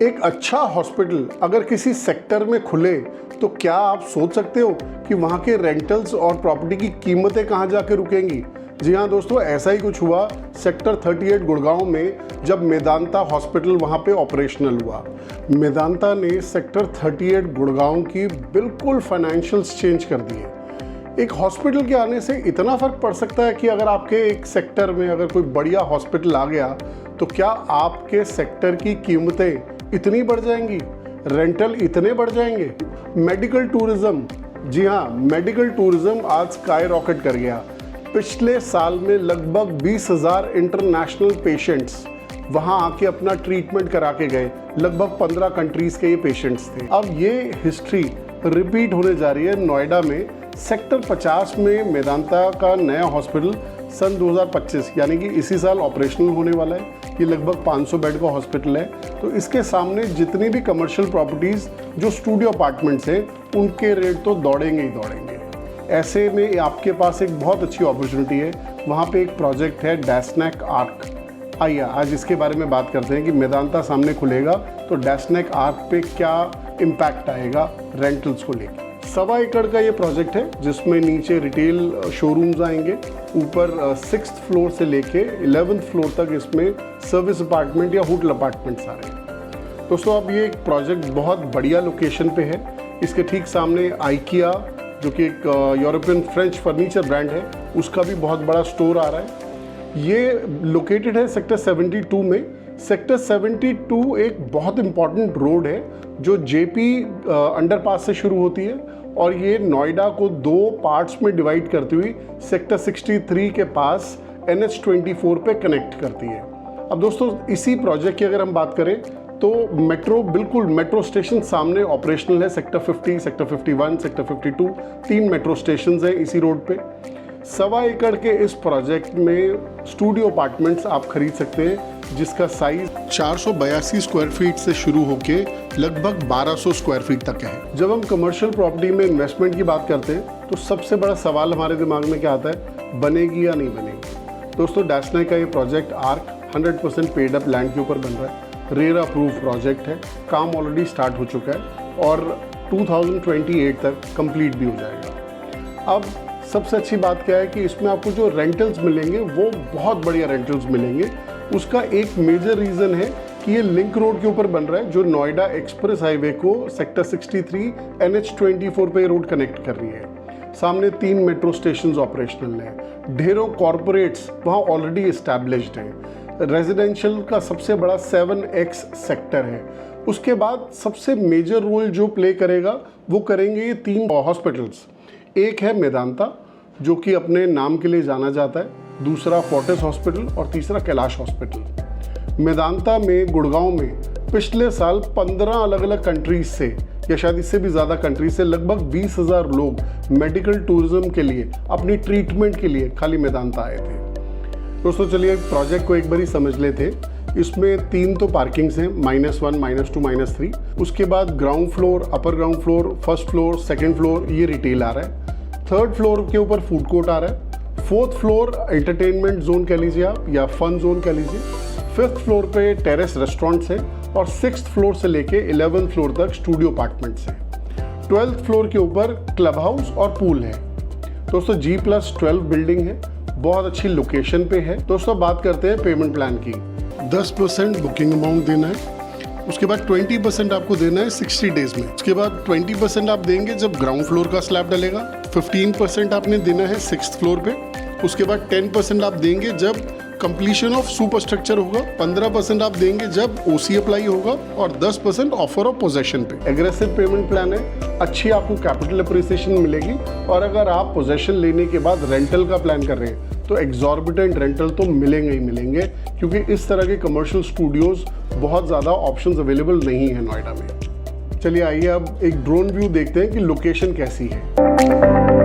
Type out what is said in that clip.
एक अच्छा हॉस्पिटल अगर किसी सेक्टर में खुले तो क्या आप सोच सकते हो कि वहाँ के रेंटल्स और प्रॉपर्टी की कीमतें कहाँ जाके रुकेंगी। जी हाँ दोस्तों, ऐसा ही कुछ हुआ सेक्टर 38 गुड़गांव में जब मेदांता हॉस्पिटल वहाँ पे ऑपरेशनल हुआ। मेदांता ने सेक्टर 38 गुड़गांव की बिल्कुल फाइनेंशियल्स चेंज कर दिए। एक हॉस्पिटल के आने से इतना फ़र्क पड़ सकता है कि अगर आपके एक सेक्टर में अगर कोई बढ़िया हॉस्पिटल आ गया तो क्या आपके सेक्टर की कीमतें इतनी बढ़ जाएंगी, रेंटल इतने बढ़ जाएंगे। मेडिकल टूरिज्म, जी हाँ, मेडिकल टूरिज्म आज स्काई रॉकेट कर गया। पिछले साल में लगभग 20,000 इंटरनेशनल पेशेंट्स वहाँ आके अपना ट्रीटमेंट करा के गए। लगभग 15 कंट्रीज़ के ये पेशेंट्स थे। अब ये हिस्ट्री रिपीट होने जा रही है। नोएडा में सेक्टर 50 में मेदांता का नया हॉस्पिटल सन 2025 यानी कि इसी साल ऑपरेशनल होने वाला है। ये लगभग 500 बेड का हॉस्पिटल है। तो इसके सामने जितनी भी कमर्शियल प्रॉपर्टीज़ जो स्टूडियो अपार्टमेंट्स हैं उनके रेट तो दौड़ेंगे ही दौड़ेंगे। ऐसे में आपके पास एक बहुत अच्छी अपॉर्चुनिटी है। वहाँ पे एक प्रोजेक्ट है डैशनेक आर्क। आइए आज इसके बारे में बात करते हैं कि मेदांता सामने खुलेगा तो डैशनेक आर्क पे क्या इम्पैक्ट आएगा रेंटल्स को लेकर। 1.25 एकड़ का ये प्रोजेक्ट है जिसमें नीचे रिटेल शोरूम्स आएंगे, ऊपर 6th फ्लोर से लेके 11th फ्लोर तक इसमें सर्विस अपार्टमेंट या होटल अपार्टमेंट्स आ रहे हैं। दोस्तों अब ये एक प्रोजेक्ट बहुत बढ़िया लोकेशन पे है। इसके ठीक सामने आइकिया जो कि एक यूरोपियन फ्रेंच फर्नीचर ब्रांड है, उसका भी बहुत बड़ा स्टोर आ रहा है। ये लोकेटेड है सेक्टर 72 में। सेक्टर 72 एक बहुत इंपॉर्टेंट रोड है जो जेपी अंडरपास से शुरू होती है और ये नोएडा को 2 पार्ट्स में डिवाइड करती हुई सेक्टर 63 के पास NH24 पे कनेक्ट करती है। अब दोस्तों इसी प्रोजेक्ट की अगर हम बात करें तो मेट्रो स्टेशन सामने ऑपरेशनल है। Sector 50, sector 51, sector 52 3 metro station हैं इसी रोड पे। 1.25 एकड़ के इस प्रोजेक्ट में स्टूडियो अपार्टमेंट्स आप खरीद सकते हैं जिसका साइज 482 स्क्वायर फीट से शुरू होके लगभग 1200 स्क्वायर फीट तक है। जब हम कमर्शियल प्रॉपर्टी में इन्वेस्टमेंट की बात करते हैं तो सबसे बड़ा सवाल हमारे दिमाग में क्या आता है, बनेगी या नहीं बनेगी। दोस्तों डैशनेक का ये project arc 100% paid up land के ऊपर बन रहा है। रेरा अप्रूव प्रोजेक्ट है, काम ऑलरेडी स्टार्ट हो चुका है और 2028 तक कंप्लीट भी हो जाएगा। अब सबसे अच्छी बात क्या है कि इसमें आपको जो रेंटल्स मिलेंगे वो बहुत बढ़िया रेंटल्स मिलेंगे। उसका एक मेजर रीज़न है कि ये लिंक रोड के ऊपर बन रहा है जो नोएडा एक्सप्रेस हाईवे को सेक्टर 63 NH24 पे रोड कनेक्ट कर रही है। सामने 3 मेट्रो स्टेशन ऑपरेशनल हैं। ढेरों कॉरपोरेट्स वहाँ ऑलरेडी इस्टेब्लिश्ड हैं। रेजिडेंशियल का सबसे बड़ा 7X सेक्टर है। उसके बाद सबसे मेजर रोल जो प्ले करेगा वो करेंगे ये 3 हॉस्पिटल्स। एक है मेदांता जो कि अपने नाम के लिए जाना जाता है, दूसरा फोर्टिस हॉस्पिटल और तीसरा कैलाश हॉस्पिटल। मेदांता में गुड़गांव में पिछले साल 15 अलग अलग कंट्रीज से या शायद इससे भी ज़्यादा कंट्रीज से लगभग 20,000 लोग मेडिकल टूरिज्म के लिए अपनी ट्रीटमेंट के लिए खाली मेदांता आए थे। दोस्तों चलिए प्रोजेक्ट को एक बार ही समझ लेते। इसमें 3 तो पार्किंग्स हैं, -1, -2, -3। उसके बाद ground floor, upper ground floor, first floor, second floor ये रिटेल आ रहा है। 3rd फ्लोर के ऊपर फूड कोर्ट आ रहा है। 4th फ्लोर एंटरटेनमेंट जोन कह लीजिए आप या फन जोन कह लीजिए। 5th फ्लोर पे टेरेस रेस्टोरेंट्स हैं और 6th फ्लोर से लेके 11th फ्लोर तक स्टूडियो अपार्टमेंट्स हैं। 12th फ्लोर के ऊपर क्लब हाउस और पूल है। दोस्तों G+12 बिल्डिंग है, बहुत अच्छी लोकेशन पे है। दोस्तों बात करते हैं पेमेंट प्लान की। 10% बुकिंग अमाउंट देना है, उसके बाद 20% आपको देना है 60 डेज में। उसके बाद 20% आप देंगे जब ग्राउंड फ्लोर का स्लैब डलेगा। 15% आपने देना है 6th फ्लोर पे। उसके बाद 10% आप देंगे जब कंप्लीशन ऑफ सुपर स्ट्रक्चर होगा। 15% आप देंगे जब OC अप्लाई होगा और 10% ऑफर ऑफ पोजेशन पे। एग्रेसिव पेमेंट प्लान है, अच्छी आपको कैपिटल अप्रिसिएशन मिलेगी और अगर आप पोजेशन लेने के बाद रेंटल का प्लान कर रहे हैं तो एग्जॉर्बिटेंट रेंटल तो मिलेंगे ही मिलेंगे, क्योंकि इस तरह के कमर्शियल स्टूडियोज बहुत ज़्यादा ऑप्शंस अवेलेबल नहीं है नोएडा में। चलिए आइए अब एक ड्रोन व्यू देखते हैं कि लोकेशन कैसी है।